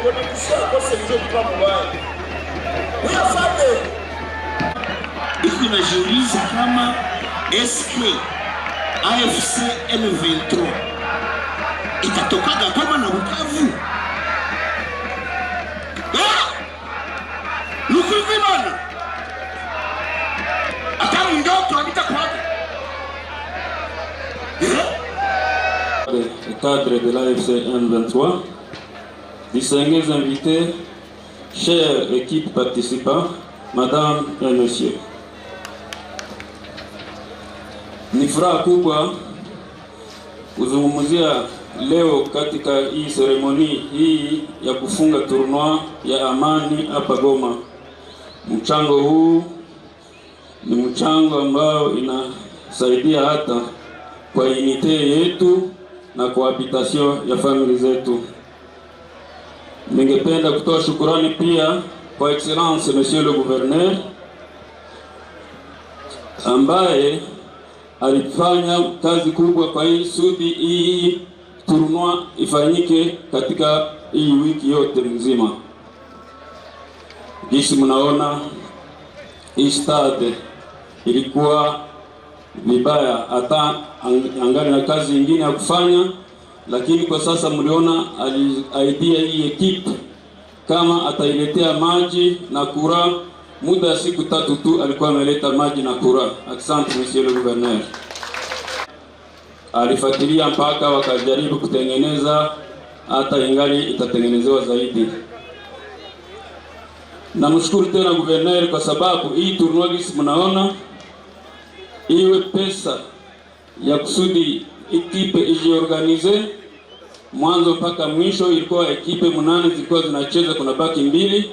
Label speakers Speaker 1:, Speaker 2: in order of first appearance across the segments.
Speaker 1: connexion kwa sio kwa mbaya. Uyafanye. Najiuliza kama SK AFC M23 itatokaga kama na Bukavu. Lukuvi bana. Atari ndoto habitakuwaje?
Speaker 2: Le cadre de l'AFC M23, distingués invités, chère équipe participante, Madame et Monsieur. Ni furaha kubwa kuzungumzia leo katika hii seremoni hii ya kufunga tournoi ya amani hapa Goma. Mchango huu ni mchango ambao inasaidia hata kwa unite yetu na kwa habitation ya family zetu. Ningependa kutoa shukrani pia kwa excellence Monsieur le Gouverneur ambaye alifanya kazi kubwa kwa hii sudi hii tournoi ifanyike katika hii wiki yote mzima. Jinsi mnaona hii stade ilikuwa vibaya, hata angali na kazi nyingine ya kufanya, lakini kwa sasa mliona idea hii equipe kama atailetea maji na kura. Muda ya siku 3 tu alikuwa ameleta maji na kura. Asante Monsieur le Gouverneur. Alifuatilia mpaka wakajaribu kutengeneza, hata ingali itatengenezewa zaidi. Namshukuru tena Gouverneur kwa sababu hii tournoi mnaona iwe pesa ya kusudi ekipe ijiorganize mwanzo mpaka mwisho. Ilikuwa ekipe 8 zilikuwa zinacheza, kuna baki 2,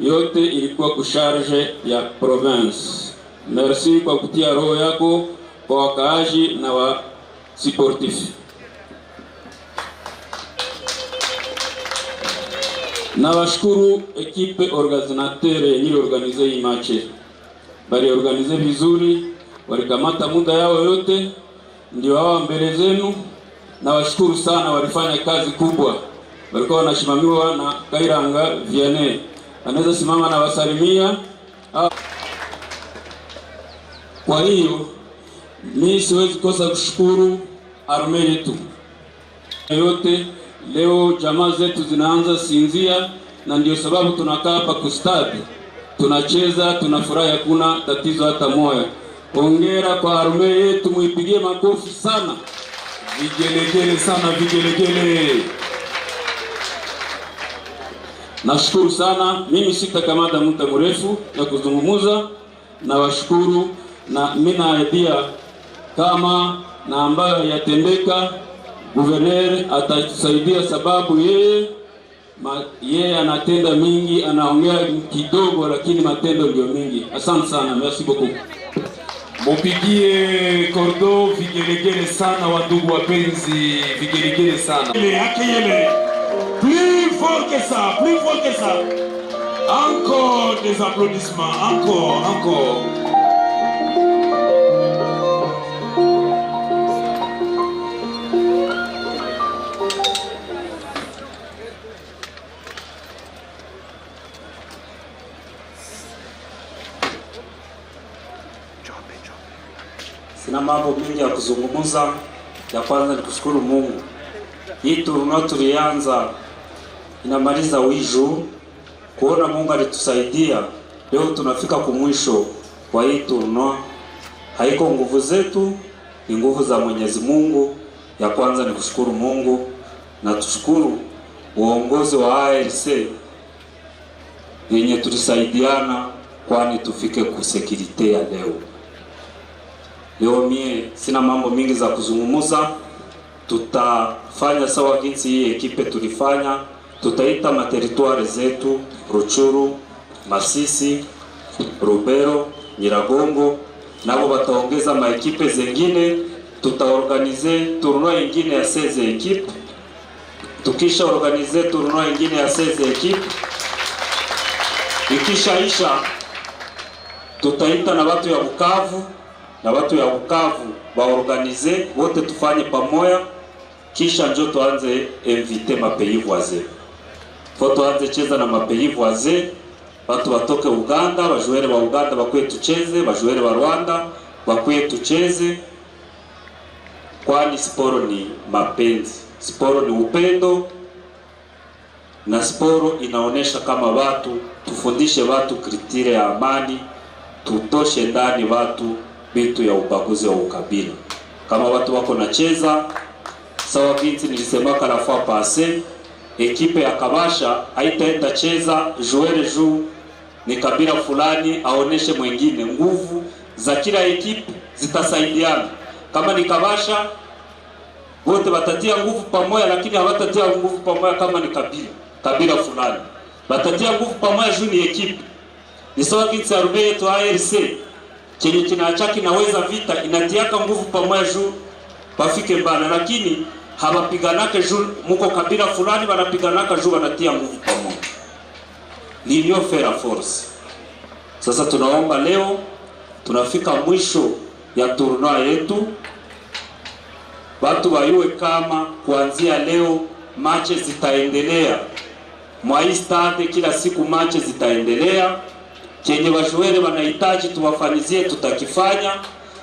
Speaker 2: yote ilikuwa kusharge ya province. Merci kwa kutia roho yako kwa wakaaji na wa sportif. Na washukuru ekipe organisateur yenye organize hii match. Bali organize vizuri, walikamata muda yao yote, ndio hao mbele zenu. Na washukuru sana, walifanya kazi kubwa. Walikuwa wanashimamiwa na Kairanga Vianney. Anaweza simama na wasalimia. Kwa hiyo mimi siwezi kosa kushukuru arme yetu yote. Leo jamaa zetu zinaanza sinzia, na ndio sababu tunakaa hapa kustadi, tunacheza, tunafurahi, hakuna tatizo hata moja. Hongera kwa arme yetu, muipigie makofi sana, vigelegele sana, vigelegele. Nashukuru sana. Mimi sitakamata muda mrefu ya kuzungumza, na washukuru, na mimi na idea kama na ambayo yatendeka Gouverneur atatusaidia, sababu yeye anatenda mingi, anaongea kidogo lakini matendo ndio mingi. Asante sana, merci beaucoup.
Speaker 3: Mupigie kordo vigelegele sana wandugu wapenzi, vigelegele sana. Akiyele. Plus fort que ça, plus fort que ça. Encore des applaudissements, encore.
Speaker 2: Sina mambo mingi ya kuzungumza. Ya kwanza ni kushukuru Mungu. Hii tournoi tulianza inamaliza wiju, kuona Mungu alitusaidia leo tunafika kumwisho kwa hii tournoi. Haiko nguvu zetu, ni nguvu za Mwenyezi Mungu. Ya kwanza ni kushukuru Mungu, na tushukuru uongozi wa ARC yenye tulisaidiana kwani tufike ku security ya leo. Leo mie sina mambo mingi za kuzungumuza. Tutafanya sawa jinsi hii ekipe tulifanya. Tutaita materitoire zetu Ruchuru, Masisi, Rubero, Nyiragongo, nabo bataongeza maekipe zengine. Tutaorganize tournoi ingine ya 16 ekipe. Tukisha organize tournoi ingine ya 16 ekipe, ikishaisha tutaita na watu ya Bukavu, na watu ya Bukavu baorganize wote, tufanye pamoja, kisha njo tuanze invite mapays voisins. foto anze cheza na mapeyivu wazee, watu watoke Uganda, wajuere wa Uganda bakwiye tucheze, wajuere wa Rwanda bakwiye tucheze, kwani sporo ni mapenzi, sporo ni upendo, na sporo inaonesha kama watu, tufundishe watu kritire ya amani, tutoshe ndani watu bitu ya ubaguzi wa ukabila. Kama watu wako nacheza sawa binti nilisemaka la fois passé, ekipe ya Kabasha haitaenda cheza joueur juu ni kabila fulani aoneshe mwingine. Nguvu za kila ekipe zitasaidiana. Kama ni Kabasha wote watatia nguvu pamoja, lakini hawatatia nguvu pamoja kama ni kabila fulani. Watatia nguvu pamoja juu ni ekipe. Ni sawa kinsi ya Rube yetu ARC chenye kinachaki naweza vita inatiaka nguvu pamoja juu bafike mbana, lakini hawapiganake juu muko kabila fulani, wanapiganaka juu wanatia nguvu pamoja. L'union fait la force. Sasa tunaomba leo tunafika mwisho ya tournoi yetu, watu wayue kama kuanzia leo mache zitaendelea mwa hii stade, kila siku mache zitaendelea. Kenye wajuere wanahitaji tuwafanizie, tutakifanya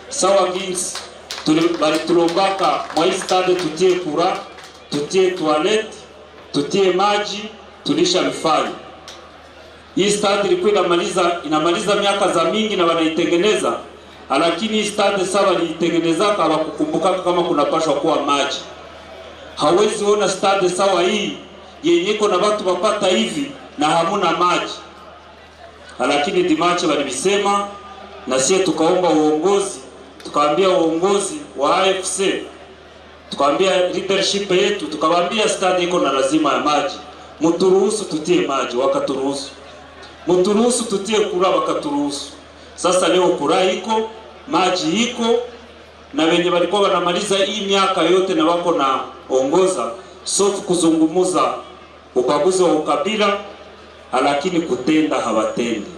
Speaker 2: sawa ginsi tulombaka mwa hii stade, tutie kura, tutie toilet, tutie maji, tulisha mifanya. Hii stade ilikuwa inamaliza miaka za mingi na wanaitengeneza, lakini hii stade sawa waliitengenezaka hawakukumbuka kama kunapashwa kuwa maji. Hawezi ona stade sawa hii yenye iko na watu wapata hivi na hamuna maji. Lakini dimache walibisema na sie tukaomba uongozi, tukaambia uongozi wa AFC, tukaambia leadership yetu, tukawaambia stade iko na lazima ya maji, mturuhusu tutie maji, wakaturuhusu. Mturuhusu tutie kura, wakaturuhusu. Sasa leo kura iko, maji iko, na wenye walikuwa wanamaliza hii miaka yote na wako na ongoza sofu kuzungumuza ubaguzi wa ukabila, lakini kutenda hawatendi.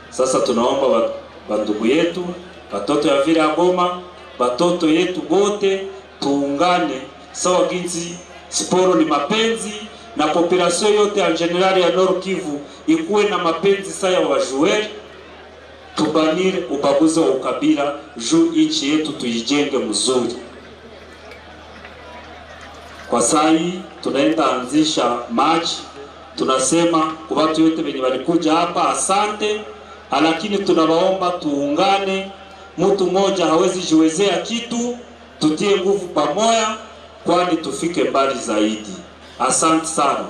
Speaker 2: Sasa tunaomba bandugu yetu, batoto ya vile ya Goma, batoto yetu bote tuungane sawa ginsi sporo ni mapenzi, na population yote ya generali ya Nord Kivu ikuwe na mapenzi saya wa joueur, tubanire ubaguzi wa ukabila juu inchi yetu tuijenge mzuri. Kwa sai tunaenda anzisha match. Tunasema kwa watu wote wenye walikuja hapa asante, lakini tunawaomba tuungane. Mtu mmoja hawezi jiwezea kitu, tutie nguvu pamoja kwani tufike mbali zaidi. Asante sana.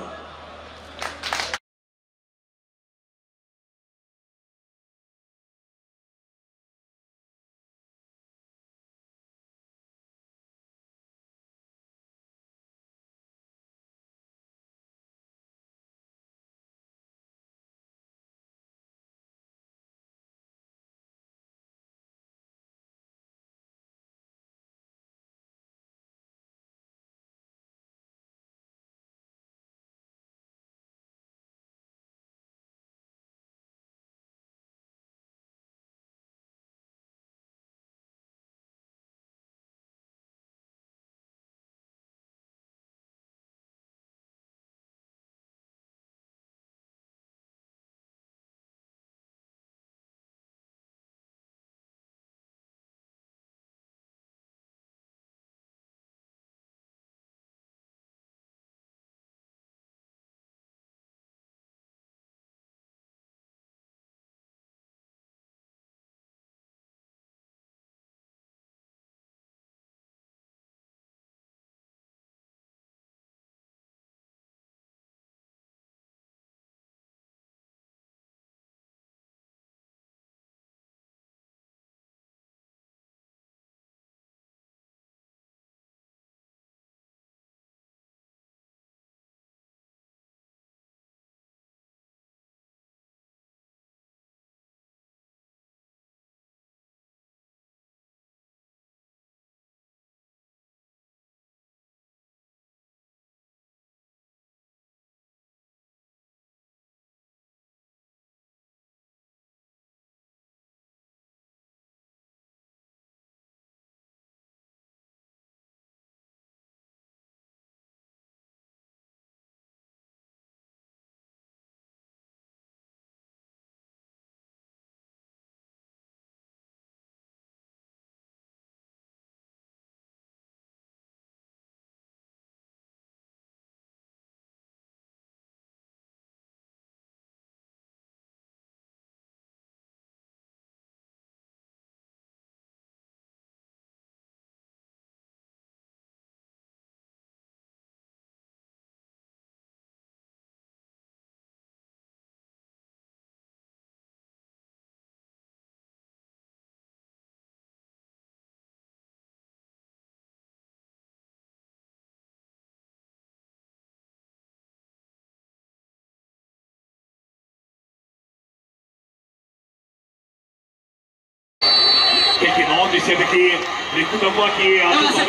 Speaker 4: quelques noms, c'est avec les coups d'envoi qui est un peu lancé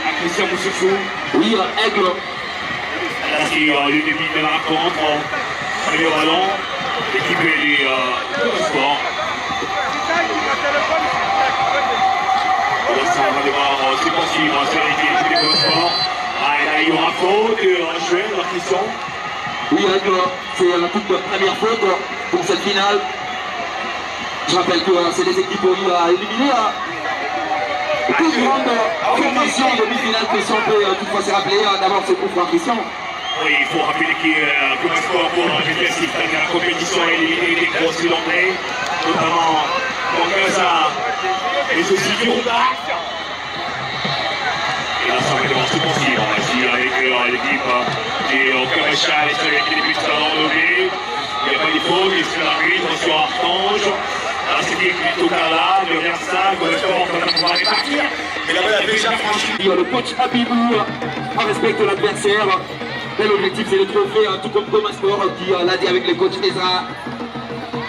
Speaker 4: à Christian Moussoussou.
Speaker 5: Oui, Aigle.
Speaker 4: Là, c'est le début de la rencontre. Allez au ballon, l'équipe est sport. Ça va devoir se poursuivre sur l'équipe de sport. Là, il y aura faute, un joueur, la question.
Speaker 5: Oui, Aigle, c'est la toute première faute pour cette finale. Je rappelle que c'est les équipes à éliminer. Toute grande formation demi-finale que si on peut toutefois se rappeler. D'abord, c'est pour Christian.
Speaker 4: Oui, il faut rappeler que le sport pour un défensif dans la compétition a éliminé des grosses Hollandais, notamment Gaza et ceci Girondins. Et là, ça va devoir se poursuivre ici avec l'équipe des Kamachal et sur les buts de l'enlevé. Il n'y a pas de faute, et c'est l'arbitre sur Archange. Là, c'était plutôt là, le Versailles, le sport va pouvoir répartir. Mais la balle a déjà franchi.
Speaker 5: Le coach Abibou respecte l'adversaire. L'objectif c'est le trophée, tout comme Thomas Sport qui l'a dit avec le coach Ezra.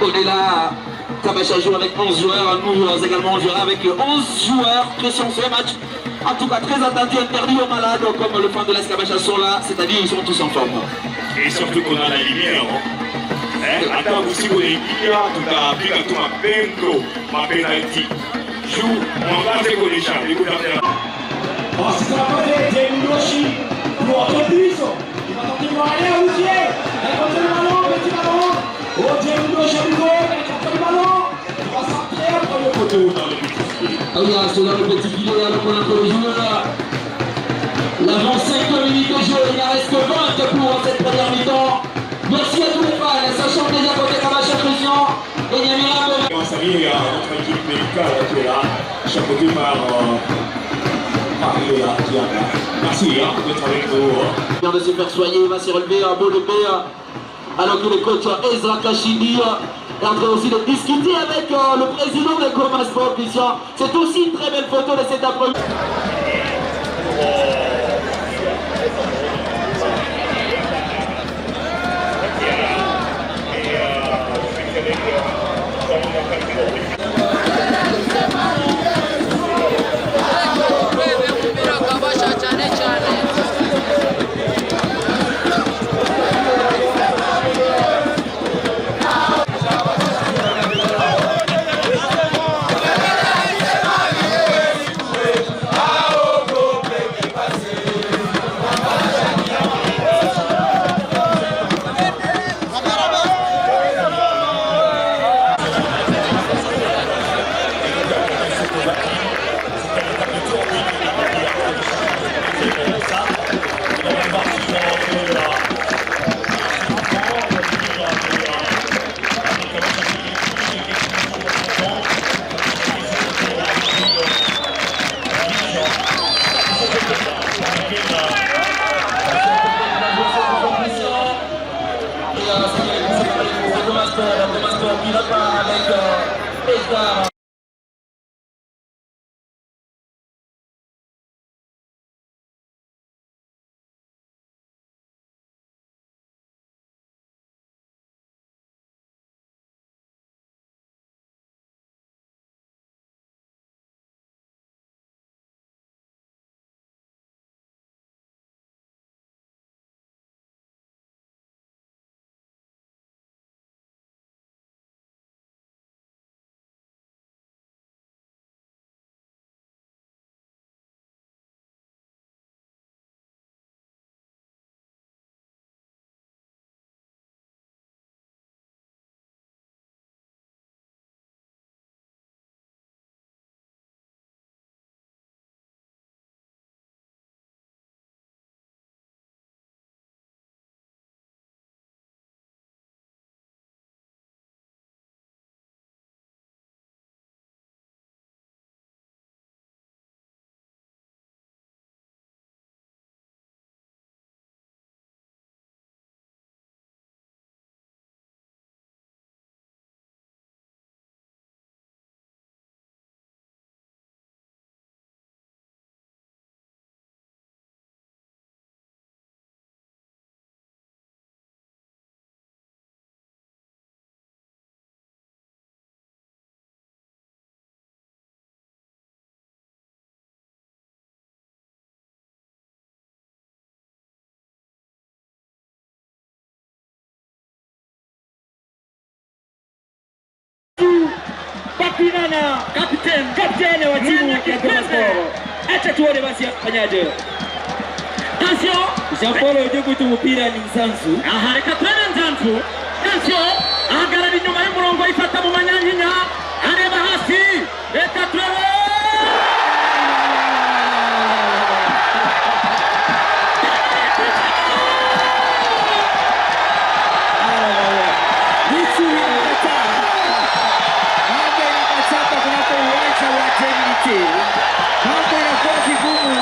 Speaker 5: Au-delà, Kabacha joue avec 11 joueurs, nous également on jouera avec 11 joueurs. Pression sur le match. En tout cas très attendu, interdit aux malades comme le fan de l'Escabacha sont là, c'est-à-dire ils sont tous en forme.
Speaker 4: Et surtout qu'on a la lumière. Hata usiku unaingia tutapiga tu mapendo mapenalti juu mwangaze kuonyesha
Speaker 5: C'est dans le petit filet alors qu'on entre les joueurs. L'avant 5 minutes de jeu, il ne reste que 20 pour cette première mi-temps. Merci à tous les fans, sachant déjà côté Kabacha Christian et Nyamira.
Speaker 4: On salue notre équipe médicale qui est là, chapeautée par Marie Diana. Merci d'être avec nous.
Speaker 5: Il vient de se faire soigner, il va se relever un beau levé. Alors que le coach Ezra Kachidi est en train aussi de discuter avec le président de Coma Sport Christian. C'est aussi une très belle photo de cet après-midi. Thomas Sport pilote avec Ezra.
Speaker 6: Pinana, kapteni wa timu ya Goma Sport. Acha tuone basi afanyaje. Attention, Jean-Paul Ojogutu mpira ni Nzanzu. Reka twende Nzanzu. Attention, ahagarara inyuma y'umurongo ifata mu manyanyinya. Areba hasi. Reka twende. Mambo yanakuwa vigumu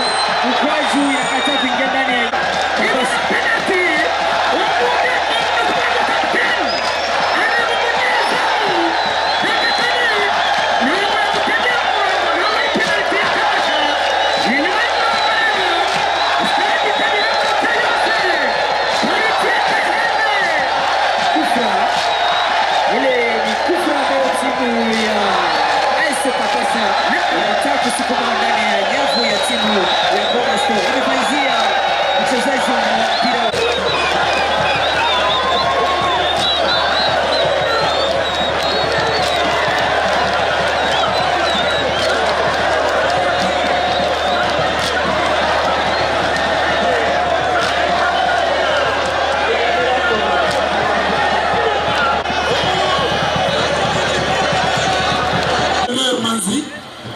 Speaker 6: ukwaju ya kata kuingia ndani ya kusukuma ndani ya nyavu ya timu ya Goma Sport. Amefanyia mchezaji wa mpira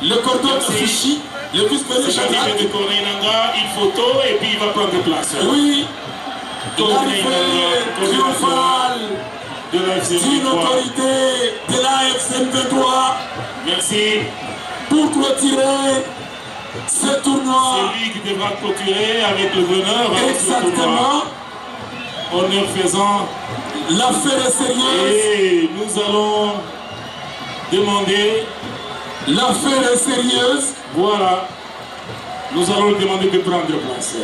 Speaker 3: le cordon affiché, le vice-président Chagrin de Korenanga, il photo et puis il va prendre place. Oui, l'arrivée triomphale d'une autorité de la FCM23. Merci. Pour clôturer ce tournoi. C'est lui qui devra clôturer avec le bonheur. Exactement. Honneur faisant. L'affaire est sérieuse. Et nous allons demander. L'affaire est sérieuse. Voilà. Nous allons lui demander de prendre place.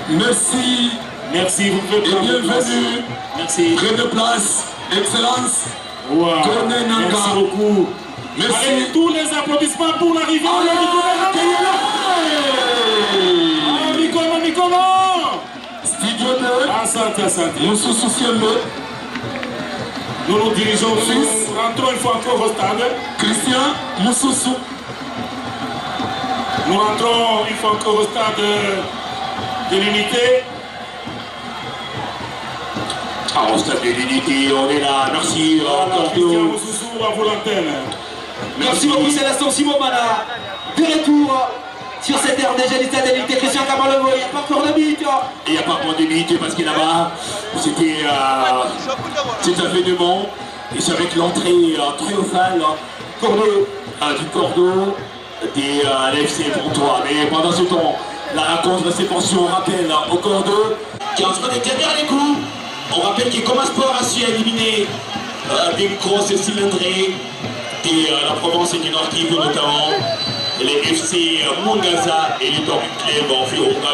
Speaker 3: Merci. Merci, vous pouvez prendre place. Bienvenue. Merci. Prenez de place. Excellence. Wow. Merci beaucoup. Merci. Allez, tous les applaudissements pour l'arrivée. Studio 2. Asante. Nous sous-soucions-le. Nous nous dirigeons, nous rentrons une fois encore au stade. Christian Moussoussou. Nous rentrons une fois encore au stade de l'unité. Au stade de l'unité, on est là. Merci. Christian Moussoussou à vous l'antenne.
Speaker 5: Merci beaucoup Célestin Simomana. De retour sur cette terre déjà du stade de l'unité. Christian Kamalovo, il n'y a pas encore de but.
Speaker 4: Il n'y a pas encore de but parce que là-bas, c'était un événement. Et c'est avec l'entrée triomphale du cordeau de l'FC Pontois. Mais pendant ce temps, la rencontre de ces pensions rappelle au cordeau qui est en train d'éclater les coups. On rappelle que Goma Sport a su éliminer des grosses cylindrées de la province du Nord Kivu notamment. Les FC Mongaza et les Torrent Club en Virunga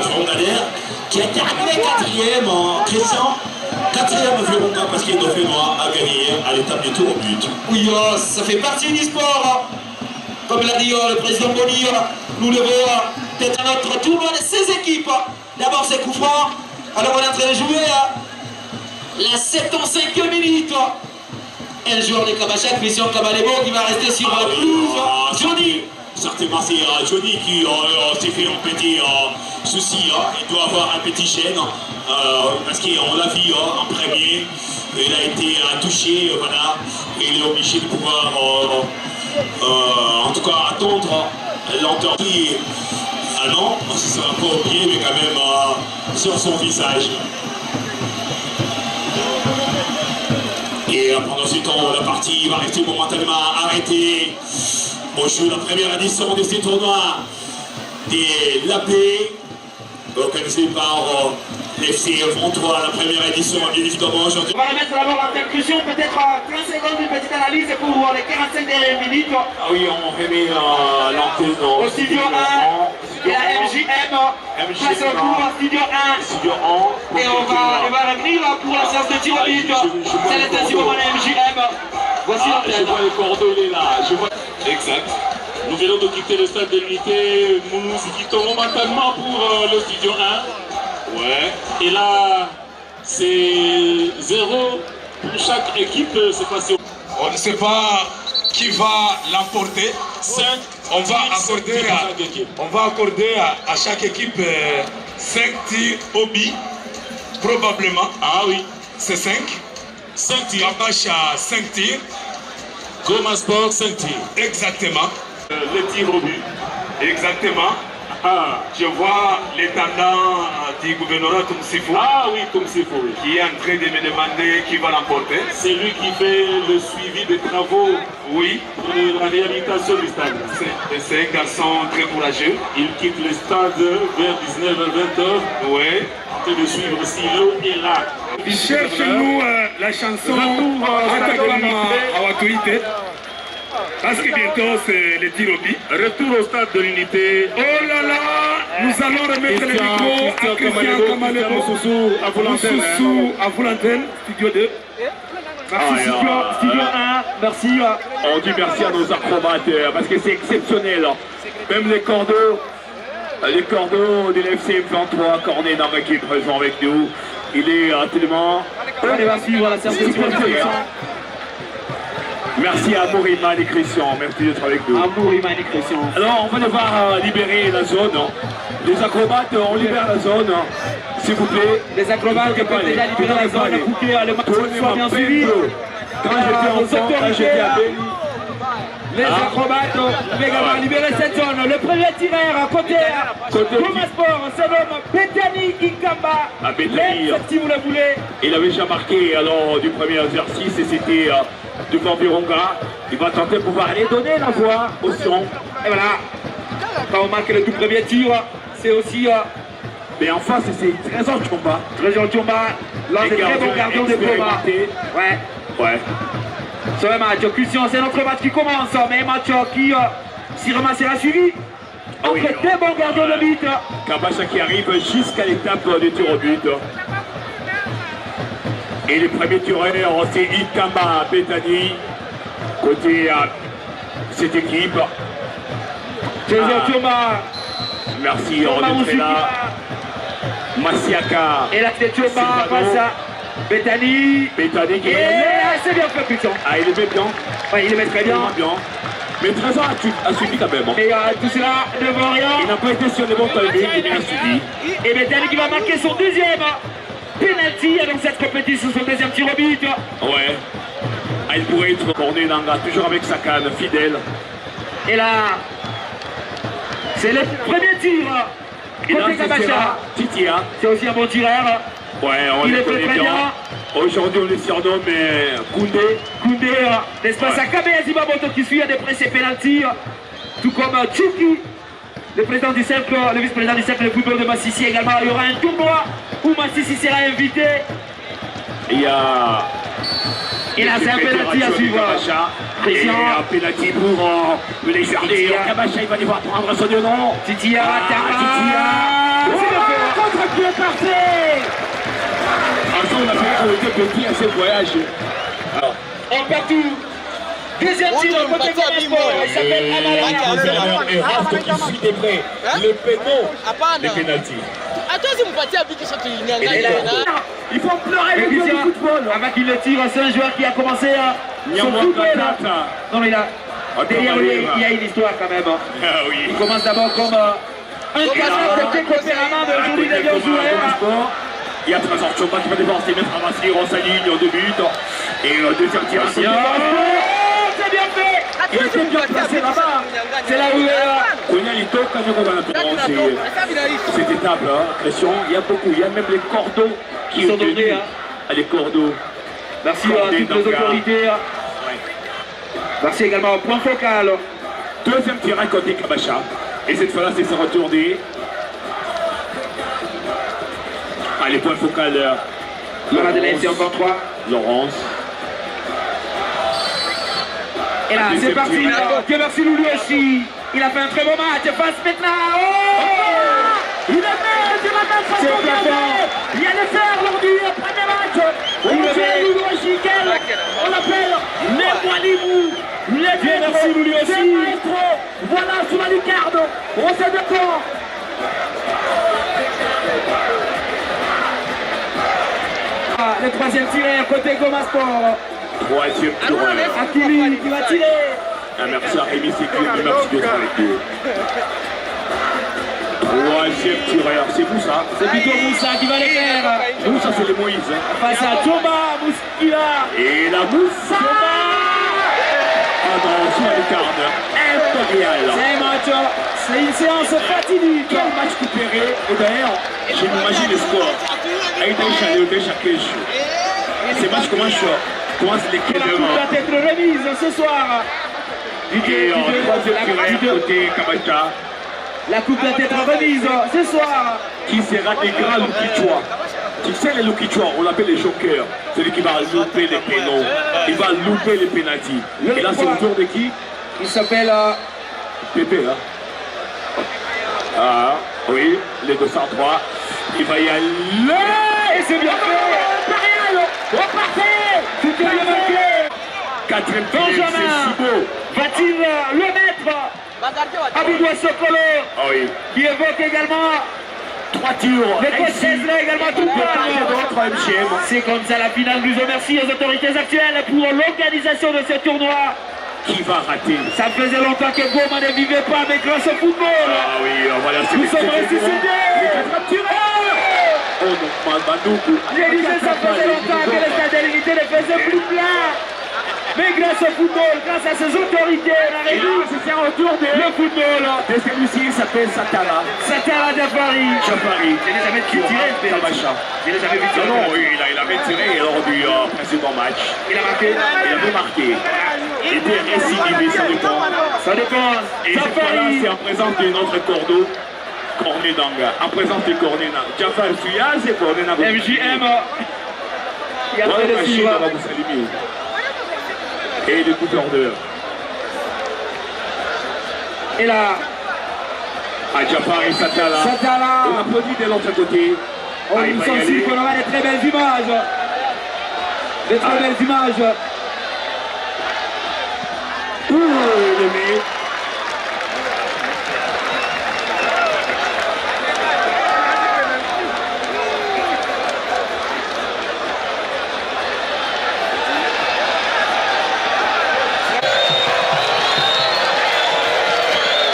Speaker 4: qui a terminé 4e, Christian. 4e Virunga parce qu'il a fait noir à gagner à l'étape du tour au but.
Speaker 5: Oui, ça fait partie du sport. Comme l'a dit le président Bonny, nous devons être à notre tournoi de 16 équipes. D'abord c'est coup franc. Alors on est en train de jouer la 75e minute. Et le joueur de Kabachak, Christian Kabalebo, qui va rester sur la pelouse. Johnny.
Speaker 4: Certainement c'est Johnny qui s'est fait un petit souci, il doit avoir un petit gêne parce qu'on l'a vu en premier, il a été touché, voilà, et il est obligé de pouvoir en tout cas attendre l'entendre. Ah non, ce sera pas au pied mais quand même sur son visage. Et pendant ce temps la partie va rester momentanément arrêtée. On joue la première édition de ces tournois de l'AP, organisé par l'FC Pontois, la première édition, bien évidemment.
Speaker 6: On va remettre d'abord en percussion, peut-être 30 secondes, une petite analyse pour les 45 dernières minutes.
Speaker 3: Ah oui, on remet l'antenne
Speaker 6: au studio 1, et la MJM, place au cours au studio 1.
Speaker 3: Studio 1.
Speaker 6: Et on va revenir pour la séance de tir au but. C'est l'intention de la MJM. Voici l'antenne.
Speaker 3: Je vois le cordeau, il est là. Exact. Nous venons de quitter le stade de l'unité. Nous nous quittons momentanément pour le studio 1. Ouais. Et là, c'est 0 pour chaque équipe. C'est pas si...
Speaker 7: On ne sait pas
Speaker 3: qui va l'emporter. 5. On va accorder à chaque équipe 5 tirs au but, probablement. Ah oui, c'est 5. 5 tirs. Kabash à 5 tirs. Goma Sport, 5 tirs. Exactement. Les tirs au but. Exactement. Ah, je vois l'intendant du gouvernorat Toumsifou. Ah oui, Toumsifou, oui. Qui est en train de me demander qui va l'emporter. C'est lui qui fait le suivi des travaux. Oui. De la réhabilitation du stade. C'est un garçon très courageux. Il quitte le stade vers 19h-20h. Oui. En train de suivre aussi l'eau et là. Cherche-nous la chanson à Watuité. Parce que bientôt c'est le tir au but. Retour au stade de l'unité. Oh là là, nous allons remettre le micro à Christian Kamalebo Moussoussou à Voulantène, studio 2. Merci studio 1, merci. On dit merci à nos acrobates parce que c'est exceptionnel. Même les cordeaux de l'FC 23, Cornet dans l'équipe présent avec nous. Il est tellement... On va suivre la séance de sécurité. Merci à Amouriman et Christian, merci d'être avec nous. Amouriman et Christian. Alors on va devoir libérer la zone. Les acrobates, on libère la zone. S'il vous plaît. Les acrobates peuvent déjà libérer la zone pour que le match soit bien suivi. Quand j'étais enfant, quand j'étais à Béni. Les acrobates peuvent également libérer cette zone. Le premier tireur côté Goma Sport, c'est l'homme Betani Inkamba. Si vous le voulez. Il avait déjà marqué alors du premier exercice et c'était devant Virunga. Il va tenter de pouvoir aller donner la voix au son. Et voilà. Quand on marque le tout premier tir, c'est aussi... mais en face, c'est Trésor Tchomba. Trésor Tchomba, l'un des très bons gardiens de Goma. Ouais. C'est un match, Christian, c'est notre match qui commence, mais un match qui, si vraiment sera suivi, entre deux bons gardiens de but. Kabacha qui arrive jusqu'à l'étape du tir au but. Et les premiers tireurs, c'est Ikamba Betani, côté cette équipe. Merci, on est là. Massiaka. Et la tête Tchomba face à Betani qui c'est bien fait, Christian. Ah, il est bien. Ouais, il est très bien. Mais Trésor a suivi quand même. Et tout cela ne vaut rien. Il n'a pas été sur le bon timing, il a suivi. Et Betani qui va marquer son deuxième penalty dans cette compétition, son deuxième tir au but. Ouais. Ah, il pourrait être corné Nanga, toujours avec sa canne, fidèle. Et là, c'est le premier tir. Côté Kabacha. C'est aussi un bon tireur. Ouais, on il est très bien. Aujourd'hui, on les surnomme Koundé, l'espace à Kabe Zimamoto qui suit à de près ses pénaltys, tout comme Tchouki, le président du cercle, le vice-président du cercle de football de Massissi également. Il y aura un tournoi où Massissi sera invité. Il a c'est un pénalty à suivre. Et un pénalty pour le légendaire Kabacha, il va devoir prendre son nom. Titia, contre-pied parfait. On a fait petit à ce voyage. En partout. Deuxième tir côté Goma Sport. Il s'appelle Amalaya. Et Raft qui suit des près. Le péno. Les pénaltys. Il faut pleurer le jeu du football. Avant qu'il le tire, c'est un joueur qui a commencé son football. Non mais là, derrière lui, il y a une histoire quand même. Il commence d'abord comme un cadre de tempérament de aujourd'hui des vieux joueurs. Il y a Trésor Tchomba qui va devoir s'y mettre à Massir en sa ligne de but. Et deuxième tir ici. C'est bien fait. Il était bien placé là-bas. C'est là où il est là. Konya, il toque quand on a cette étape, Christian, il y a beaucoup. Il y a même les cordeaux qui sont donnés. Les cordeaux. Merci à toutes les autorités. Merci également au point focal. Deuxième tir à côté Kabacha. Et cette fois-là, c'est son retourné. Les points focaux. Laurent de l'AFC encore 3. Laurence. Et là, c'est parti. Dieu merci Loulou aussi. Il a fait un très bon match. Passe maintenant. Il a fait de la même façon qu'il y a le fer lors du premier match. Loulou aussi. On l'appelle le Walibou. Dieu merci Loulou aussi. Voilà sous la lucarne. On s'est d'accord. Le troisième tireur côté Goma Sport.
Speaker 4: Troisième tireur.
Speaker 6: Hakimi qui va tirer.
Speaker 4: Un merci à Rémi Sécure, merci de faire les deux. Troisième tireur, c'est Moussa.
Speaker 6: C'est plutôt Moussa qui va les faire.
Speaker 4: Moussa, c'est le Moïse.
Speaker 6: Face à Thomas, Moussa qui va.
Speaker 4: Et la Moussa. Ah non, sur la lucarne. Impérial.
Speaker 6: C'est un match, c'est une séance fatidique.
Speaker 4: Quel match coupéré. Et d'ailleurs, je m'imagine le score. Ces matchs commencent les clés
Speaker 6: La
Speaker 4: de
Speaker 6: coupe
Speaker 4: main.
Speaker 6: va être remise ce soir.
Speaker 4: Et en troisième tireur, côté Kamata,
Speaker 6: La coupe va être remise ce soir.
Speaker 4: qui sera des grands Lukichwa. Tu sais les Lukichwa, on l'appelle les jokers. Celui qui va louper les pénaux. Il va louper les pénaltys. Et là, c'est le tour de qui?
Speaker 6: Il s'appelle
Speaker 4: Pépé, hein? Ah, oui, les 203. Il va y aller.
Speaker 6: et c'est bien fait. Impérial, repartez. C'était bien marqué.
Speaker 4: Quatrième tireur, c'est
Speaker 6: Benjamin
Speaker 4: si beau.
Speaker 6: va-t-il le mettre? Abidoua Sokolo
Speaker 4: Ah oui.
Speaker 6: qui évoque également
Speaker 4: Trois tirs.
Speaker 6: le coach Cesla également tout le
Speaker 4: D'autres MGM.
Speaker 6: C'est comme ça la finale. Nous remercions les autorités actuelles pour l'organisation de ce tournoi.
Speaker 4: Qui va rater?
Speaker 6: Ça faisait longtemps que Goma ne vivait pas, mais grâce au football,
Speaker 4: Ah oui, voilà, c'est
Speaker 6: nous sommes ressuscités.
Speaker 4: Oh non, Mamadou.
Speaker 6: Je disais, ça faisait longtemps que le stade de l'unité ne faisait plus plein. Mais grâce au football, grâce à ses autorités, on a
Speaker 4: Et là,
Speaker 6: réussi
Speaker 4: c'est un retour de
Speaker 6: le football.
Speaker 4: celui-ci, il s'appelle Satara.
Speaker 6: Satara Jafari.
Speaker 4: Jafari.
Speaker 6: Je n'ai jamais tiré le pénalty.
Speaker 4: Tabacha.
Speaker 6: Je n'ai jamais vu tirer.
Speaker 4: Non, non, il avait tiré lors du précédent match.
Speaker 6: Il a marqué.
Speaker 4: Il avait marqué. Il était récidivé, ça dépend.
Speaker 6: Ça dépend.
Speaker 4: Et cette fois-là,
Speaker 6: Jafari.
Speaker 4: c'est en présence de notre cordeau, Corné Danga. En présence de Corné Danga. Jafar Suya, c'est Corné Danga.
Speaker 6: MJM. Il a
Speaker 4: Ouais,
Speaker 6: fait le
Speaker 4: machine,
Speaker 6: suivre.
Speaker 4: on va vous saluer. Et le coupeur d'heure.
Speaker 6: Et là,
Speaker 4: À Jafar et Satala.
Speaker 6: Satala.
Speaker 4: On applaudit de l'autre côté.
Speaker 6: On
Speaker 4: Ah, il
Speaker 6: nous
Speaker 4: va y
Speaker 6: sensible
Speaker 4: aller.
Speaker 6: qu'on aura des très belles images. Des très belles images.
Speaker 4: Ouh, le nez.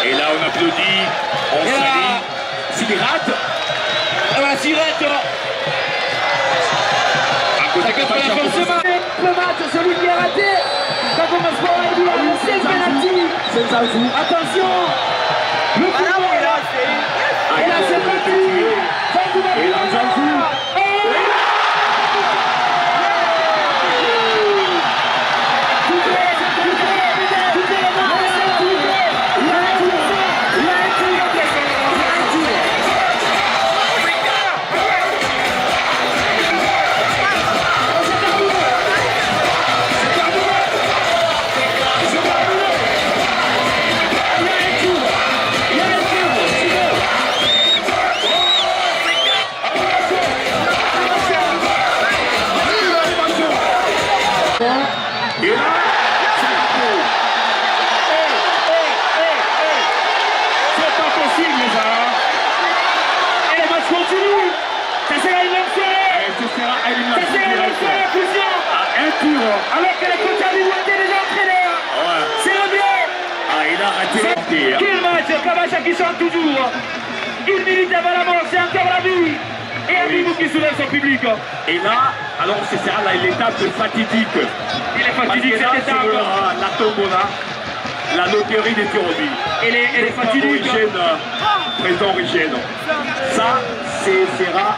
Speaker 4: Et là, on applaudit, on
Speaker 6: Et là.
Speaker 4: salue. S'il rate,
Speaker 6: Et la sirette.
Speaker 4: à côté
Speaker 6: Ça
Speaker 4: de
Speaker 6: fait
Speaker 4: Bacha,
Speaker 6: forcément. Le match, celui qui a raté. Quand on va se voir, il a lancé le penalty.
Speaker 4: c'est Zazou.
Speaker 6: Attention. Le football. Et là, c'est parti.
Speaker 4: Et là, Zazou. Et là, c'est raté.
Speaker 6: C'est pas possible, ça. Et le match continue. Ça sera une longue soirée.
Speaker 4: Et ce sera
Speaker 6: Ça
Speaker 4: élimination
Speaker 6: sera une longue
Speaker 4: directe.
Speaker 6: soirée, fusion.
Speaker 4: Un tour.
Speaker 6: Alors que le coach a était déjà entraîné.
Speaker 4: Ouais.
Speaker 6: C'est le bien.
Speaker 4: Ah, il a raté le tir.
Speaker 6: Quel match, Kabacha qui chante toujours. Une minute avant la mort, c'est encore la vie. Et Abibou qui soulève son public.
Speaker 4: Et là, alors ce sera l'étape fatidique.
Speaker 6: Il est
Speaker 4: Parce
Speaker 6: fatidique
Speaker 4: que là,
Speaker 6: cette
Speaker 4: c'est
Speaker 6: étape.
Speaker 4: la tombola, la loterie des tirs au but.
Speaker 6: Elle est fatidique.
Speaker 4: Président Origène. Ça, sera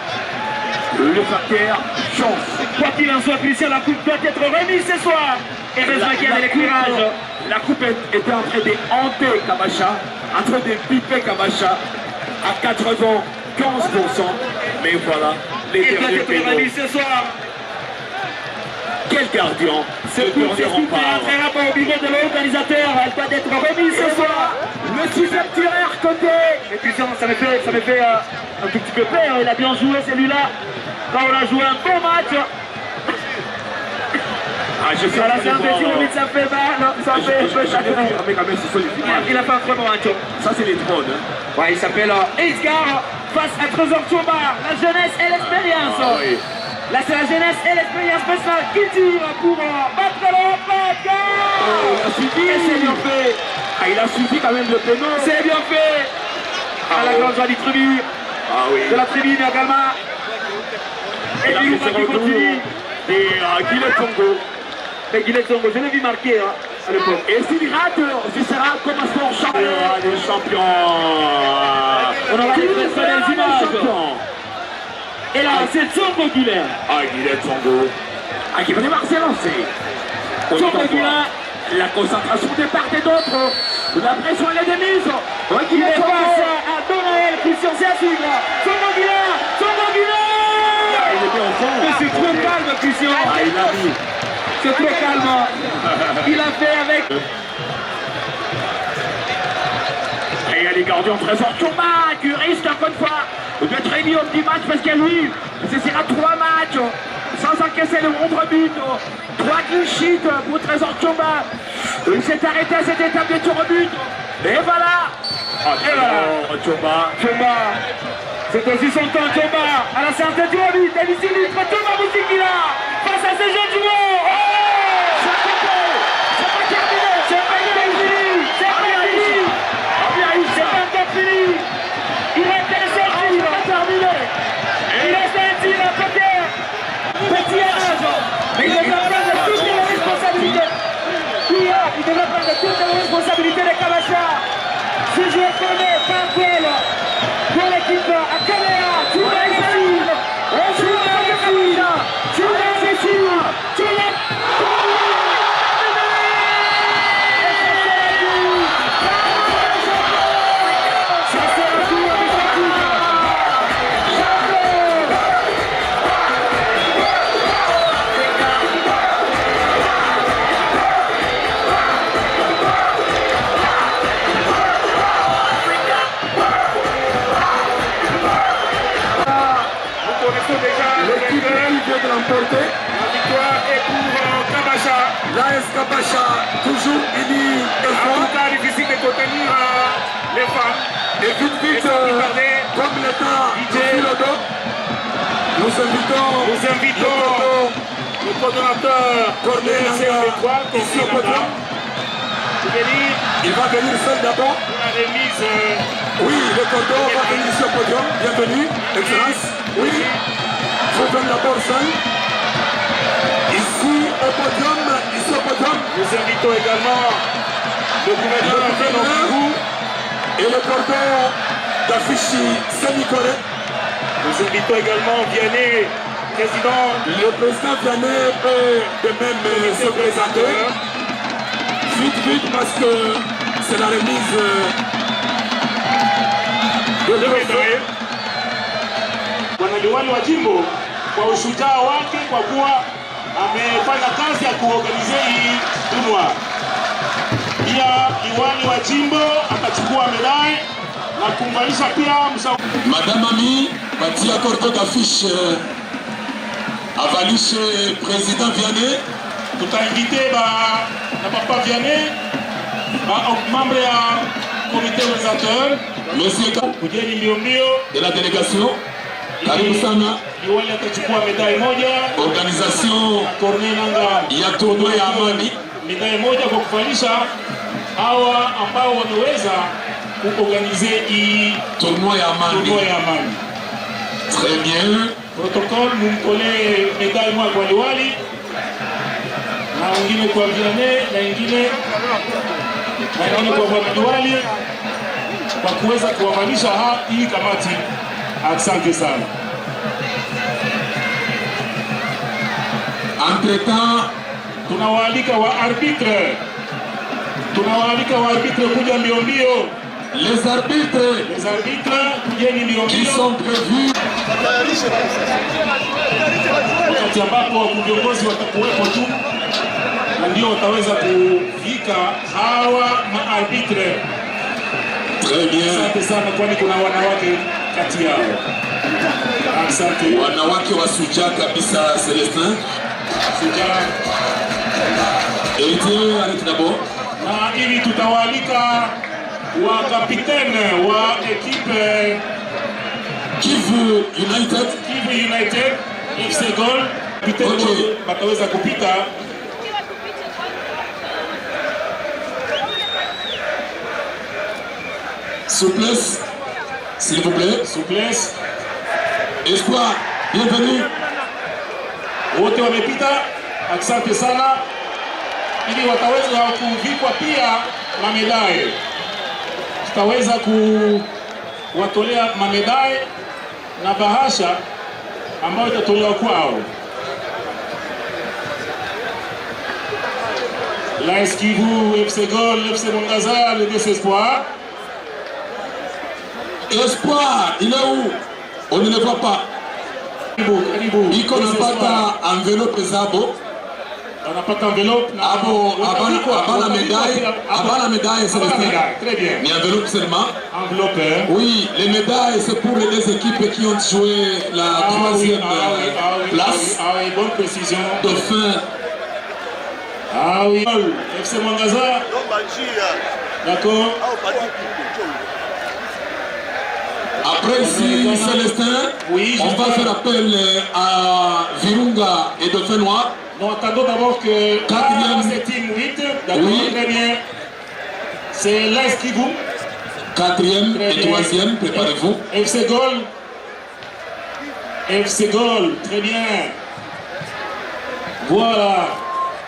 Speaker 4: le facteur chance.
Speaker 6: Quoi qu'il en soit, Christian, la coupe doit être remise ce soir. Et heureusement qu'il y a de l'éclairage.
Speaker 4: La coupe était en train de hanter Kabacha, en train de piper Kabacha à 95%. Mais voilà, les
Speaker 6: Elle doit
Speaker 4: derniers
Speaker 6: être
Speaker 4: pénaux.
Speaker 6: remise ce soir.
Speaker 4: Quel gardien, ce
Speaker 6: Cette coupe
Speaker 4: dernier rempart.
Speaker 6: rentrera au bureau de l'organisateur. Elle doit être remise ce soir.
Speaker 4: Le sixième tireur côté.
Speaker 6: Et puis ça me fait un tout petit peu peur. Il a bien joué celui-là. Quand on a joué un bon match.
Speaker 4: Ah, je sais
Speaker 6: Voilà,
Speaker 4: pas
Speaker 6: c'est un petit moment, ça fait mal. Ça fait un peu chagrin.
Speaker 4: mais quand même, ce sont les finales.
Speaker 6: Il a fait un très bon match.
Speaker 4: Ça, c'est les drones. Hein.
Speaker 6: Ouais, il s'appelle Edgar face à Trésor Chombar. La jeunesse et l'expérience.
Speaker 4: Ah, oui.
Speaker 6: Là, c'est la jeunesse et l'expérience personnelle qui tire pour battre le Paga.
Speaker 5: Il a suivi, c'est bien fait. Ah, il a suivi quand même le péno.
Speaker 6: C'est bien fait. À la grande joie du tribune.
Speaker 5: Ah oui.
Speaker 6: De la tribune également. Et
Speaker 5: là,
Speaker 6: puis,
Speaker 5: c'est
Speaker 6: qui continue.
Speaker 5: Et Guillet Congo.
Speaker 6: Et Guillet Congo, je l'ai vu marquer à l'époque.
Speaker 5: Et s'il rate, ce sera comme un sport champion. Des champions.
Speaker 6: On aura des très belles images. Et là, c'est Tsongo Guilin.
Speaker 5: Ah, Guillet Congo. Ah, qui va devoir s'élancer.
Speaker 6: Tsongo Guilin.
Speaker 5: La concentration de part et d'autre. La pression elle est démise.
Speaker 6: Il est face à Donaël Christian, c'est à suivre. Tsongo Guilin. Tsongo Guilin.
Speaker 5: Il est bien au fond.
Speaker 6: Mais c'est trop calme, Christian.
Speaker 5: Ah, il a mis.
Speaker 6: C'est trop calme. Il a fait avec.
Speaker 5: Et il y a les gardiens très forts. Chomba qui risque encore une fois d'être réuni au petit match parce qu'à lui, ce sera 3 matchs sans encaisser le moindre but. 3 clean sheets pour Trésor Chomba. Il s'est arrêté à cette étape de tir au but. Et voilà.
Speaker 6: Et voilà. Chomba. C'est aussi son temps, Chomba. À la séance de tir au but. David Sinistre, Chomba Boussikila. Face à ces jeunes joueurs. Il devra prendre toutes les responsabilités. Il devra prendre toutes les responsabilités de Kamacha. Ce joueur connaît par quel pour l'équipe à Caméra. Tu vas réussir. Tu vas réussir. Tu vas réussir. Tu vas
Speaker 3: l'emporter. La victoire est pour Kabacha. L'AS Kabacha, toujours unis et fort. En tout cas, difficile de contenir les femmes. Et vite, comme l'État dit le dos, nous invitons le coordonnateur Corneille CM3 ici au podium. Il va venir seul d'abord. La remise. Oui, le cordon va venir ici au podium. Bienvenue, Excellence. Oui. Je donne d'abord seul. Ici au podium. Nous invitons également le gouverneur et le cordon d'affiche Saint-Nicolas. Nous invitons également Vianney, président. Le président Vianney peut de même se présenter. Vite parce que c'est la remise de médaille. Wanaliwali wa jimbo kwa ushujaa wake kwa kuwa amefanya kazi ya kuorganize hii dunwa. Pia liwali wa jimbo akachukua medali na kuunganisha pia
Speaker 7: Madame Ami, patia cordon d'affiche avalishe président Vianney.
Speaker 3: Tutainvite na papa Vianney, membre ya comité organisateur,
Speaker 7: Monsieur
Speaker 3: kujeni mbio
Speaker 7: de la délégation. Karibu sana.
Speaker 3: Liwali atachukua medali moja.
Speaker 7: Organisation
Speaker 3: Corneille Nanga
Speaker 7: ya tournoi ya amani.
Speaker 3: Medali moja kwa kufanyisha hawa ambao wameweza kuorganize hii
Speaker 7: tournoi ya amani. Très bien.
Speaker 3: Protocole mumkole medali moja kwa liwali na wengine kwa Vianney na wengine kwa liwali kwa kuweza kuwavalisha hii kamati. Asante sana.
Speaker 7: Entre-temps,
Speaker 3: tunawaalika wa arbitre kuja mbio.
Speaker 7: Les arbitres
Speaker 3: kujeni mbio
Speaker 7: qui sont prévus.
Speaker 3: Wakati ambapo viongozi watakuwepo tu na ndio wataweza kufika hawa maarbitre.
Speaker 7: Très bien.
Speaker 3: Asante sana, kwani kuna wanawake kati yao. Asante.
Speaker 7: Wanawake wa Suja kabisa. Celestin
Speaker 3: Suja
Speaker 7: Héritier avec d'abord.
Speaker 3: Na hivi tutawaalika wa kapitene wa ekipe
Speaker 7: Kivu United.
Speaker 3: FC Gol. Kapiteni bataweza kupita.
Speaker 7: Souplesse, s'il vous plaît.
Speaker 3: Souplesse.
Speaker 7: Espoir, bienvenue.
Speaker 3: Wote wamepita. Asante sana. Ili wataweza kuvikwa pia mamedai. Tutaweza kuwatolea mamedai na bahasha ambayo itatolewa kwao. l'AS Kivu, FC Gol, FC Mwangaza, le Désespoir.
Speaker 7: Espoir, il est où? On ne le voit pas. Iko napata enveloppe zabo.
Speaker 3: Anapata enveloppe.
Speaker 7: Abana médaille, Célestin.
Speaker 3: Très bien.
Speaker 7: Mais enveloppe seulement.
Speaker 3: Enveloppe.
Speaker 7: Oui, les médailles, c'est pour les deux équipes qui ont joué la troisième place.
Speaker 3: Ah oui, bonne précision.
Speaker 7: Dauphin.
Speaker 3: Ah oui. FC Mwangaza. D'accord.
Speaker 7: Après ici, Célestin,
Speaker 3: oui,
Speaker 7: on va faire appel à Virunga et Dauphin Noir.
Speaker 3: Non, attendons d'abord que...
Speaker 7: Quatrième.
Speaker 3: C'est Team 8, d'accord,
Speaker 7: Oui.
Speaker 3: Très bien. C'est l'AS Kivu.
Speaker 7: Quatrième
Speaker 3: Très
Speaker 7: et
Speaker 3: bien.
Speaker 7: troisième, préparez-vous.
Speaker 3: FC Gol. FC Gol, très bien. Voilà.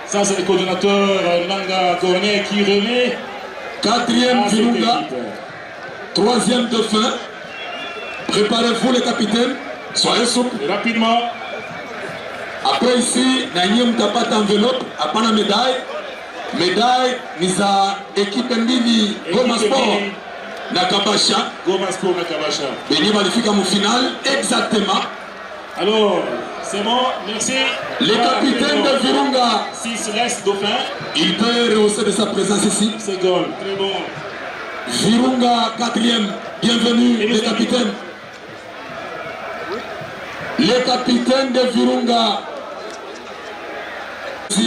Speaker 3: Ça, c'est le coordinateur Nanga Cornet qui remet
Speaker 7: Quatrième
Speaker 3: à cette
Speaker 7: Virunga,
Speaker 3: équipe.
Speaker 7: troisième Dauphin. Préparez-vous les capitaines, soyez souples.
Speaker 3: Rapidement.
Speaker 7: Après ici, Nanyem Tapat enveloppe, apana médaille. Médaille, Nisa équipe mbili, Goma Sport,
Speaker 3: mbili.
Speaker 7: Nakabasha.
Speaker 3: Goma Sport Nakabasha.
Speaker 7: Beni Malifika mon final, exactement.
Speaker 3: Alors, c'est bon, merci.
Speaker 7: Les capitaines de Virunga,
Speaker 3: 6 l'AS Dauphin.
Speaker 7: il peut rehausser de sa présence ici.
Speaker 3: C'est Gol, très bon.
Speaker 7: Virunga, quatrième, bienvenue les capitaines. Les capitaines de Virunga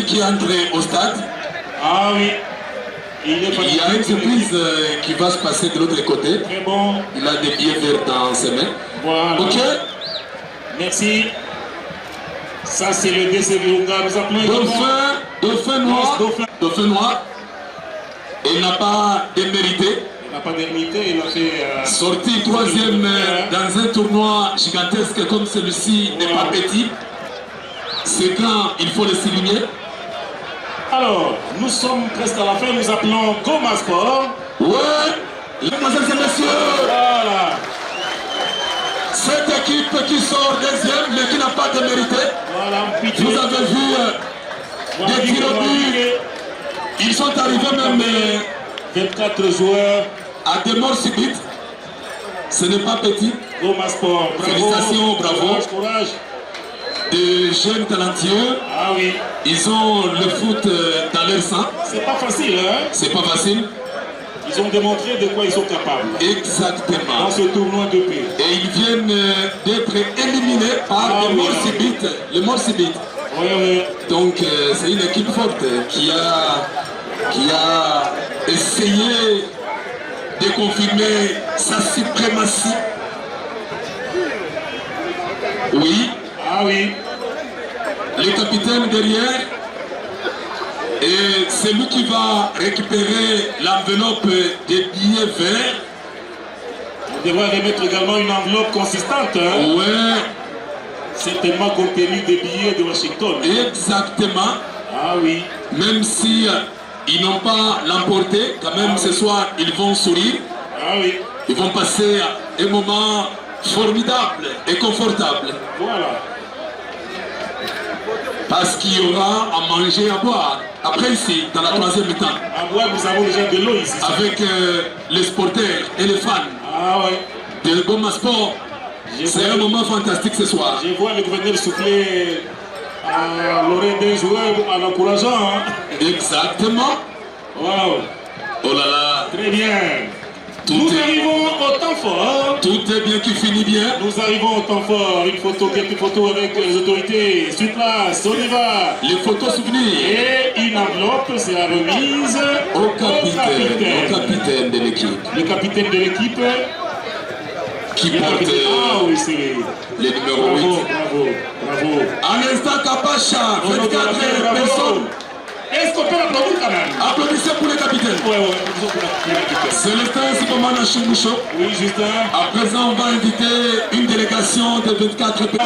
Speaker 7: qui est entré au stade.
Speaker 3: Ah oui.
Speaker 7: Il y a une surprise qui va se passer de l'autre côté.
Speaker 3: Très bon.
Speaker 7: Il a des billets verts dans ses mains.
Speaker 3: Voilà.
Speaker 7: Ok.
Speaker 3: Merci. Ça, c'est le DC Virunga. Nous appelons
Speaker 7: Dauphin Noir. Dauphin Noir. Il n'a pas démérité.
Speaker 3: Il n'a pas d'ermité, il a fait...
Speaker 7: Sorti troisième dans un tournoi gigantesque comme celui-ci n'est pas petit. C'est grand, il faut le souligner.
Speaker 3: Alors, nous sommes presque à la fin, nous appelons Goma Sport.
Speaker 7: Ouais, mesdames et messieurs,
Speaker 3: Voilà.
Speaker 7: cette équipe qui sort deuxième mais qui n'a pas démérité.
Speaker 3: Voilà, pitié.
Speaker 7: Vous avez vu des tirs au but. Ils sont arrivés même
Speaker 3: 24 joueurs.
Speaker 7: à des morts subites. Ce n'est pas petit.
Speaker 3: Goma Sport. Bravo.
Speaker 7: Félicitations, bravo.
Speaker 3: Courage, courage.
Speaker 7: Des jeunes talentueux.
Speaker 3: Ah oui.
Speaker 7: Ils ont le foot dans leur sang.
Speaker 3: C'est pas facile, hein?
Speaker 7: C'est pas facile.
Speaker 3: Ils ont démontré de quoi ils sont capables.
Speaker 7: Exactement.
Speaker 3: Dans ce tournoi de paix.
Speaker 7: Et ils viennent d'être éliminés par des morts subites. Les morts subites.
Speaker 3: Oui, oui.
Speaker 7: Donc c'est une équipe forte qui a essayé de confirmer sa suprématie. Oui.
Speaker 3: Ah oui.
Speaker 7: Le capitaine derrière, et c'est lui qui va récupérer l'enveloppe des billets verts.
Speaker 3: On devrait remettre également une enveloppe consistante. Hein?
Speaker 7: Ouais.
Speaker 3: Certainement compte tenu des billets de Washington.
Speaker 7: Exactement.
Speaker 3: Ah oui.
Speaker 7: Même si ils n'ont pas l'emporté, quand même ce soir ils vont sourire.
Speaker 3: Ah oui.
Speaker 7: Ils vont passer un moment formidable et confortable.
Speaker 3: Voilà.
Speaker 7: Parce qu'il y aura à manger et à boire. Après ici, dans la troisième mi-temps.
Speaker 3: À boire, nous avons déjà de l'eau ici.
Speaker 7: Avec les sporteurs et les fans
Speaker 3: Ah oui.
Speaker 7: de Goma Sport. C'est un moment fantastique ce soir.
Speaker 3: Je vois le gouverneur souffler à l'oreille d'un joueur en l'encourageant. Hein?
Speaker 7: Exactement.
Speaker 3: Wow.
Speaker 7: Oh là là.
Speaker 3: Très bien. Nous arrivons au temps fort.
Speaker 7: Tout est bien qui finit bien.
Speaker 3: Nous arrivons au temps fort. Une photo, quelques photos avec les autorités sur place. On y va.
Speaker 7: Les photos souvenirs.
Speaker 3: Et une enveloppe sera remise
Speaker 7: Au capitaine de l'équipe.
Speaker 3: Le capitaine de l'équipe.
Speaker 7: qui porte
Speaker 3: oui, c'est
Speaker 7: le numéro 8.
Speaker 3: Bravo.
Speaker 7: À l'instant, Kapacha, 24 personnes.
Speaker 3: Est-ce qu'on peut l'applaudir quand même?
Speaker 7: Applaudissez pour le capitaine.
Speaker 3: Ouais, applaudissez pour le capitaine.
Speaker 7: Célestin Sibomana Chimboucho.
Speaker 3: Oui, Justin.
Speaker 7: À présent, on va inviter une délégation de 24 personnes.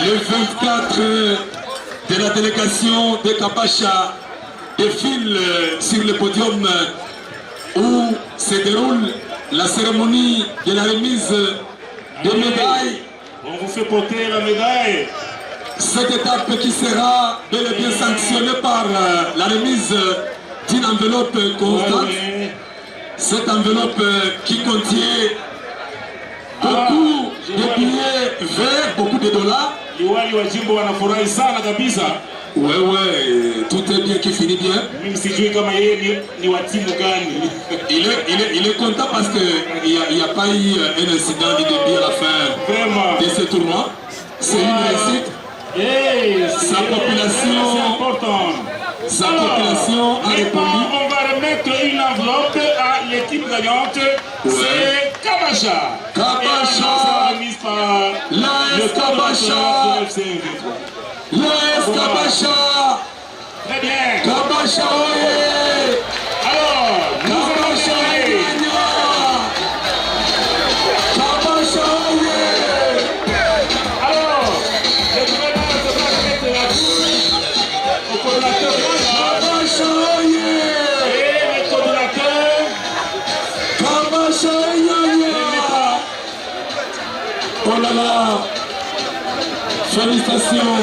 Speaker 7: Le 24 de la délégation de Kapacha défile sur le podium où se déroule la cérémonie de la remise des médailles.
Speaker 3: On vous fait porter la médaille.
Speaker 7: Cette étape qui sera bel et bien sanctionnée par la remise d'une enveloppe constante. Cette enveloppe qui contient beaucoup de billets verts, beaucoup de dollars.
Speaker 3: Liwali wa jimbo wanafurahi sana kabisa.
Speaker 7: Ouais, tout est bien qui finit bien.
Speaker 3: Mimi sijui kama yeye ni wa timu gani.
Speaker 7: Il est content parce qu'il n'y a pas eu un incident ni de bien à la fin de ce tournoi. C'est une réussite. Sa population a répondu.
Speaker 3: On va remettre une enveloppe à l'équipe gagnante. C'est Kabacha.
Speaker 7: Kabacha.
Speaker 3: Remise par
Speaker 7: l'AS Kabacha. L'AS Kabacha.
Speaker 3: Très bien.
Speaker 7: Kabacha, oui.
Speaker 3: Alors,
Speaker 7: Kabacha, Kabacha, oui.
Speaker 3: Alors, le gouverneur devra remettre la au coordinateur.
Speaker 7: Kabacha, oui.
Speaker 3: Et le coordinateur.
Speaker 7: Kabacha, oui. Oh là là. Félicitations.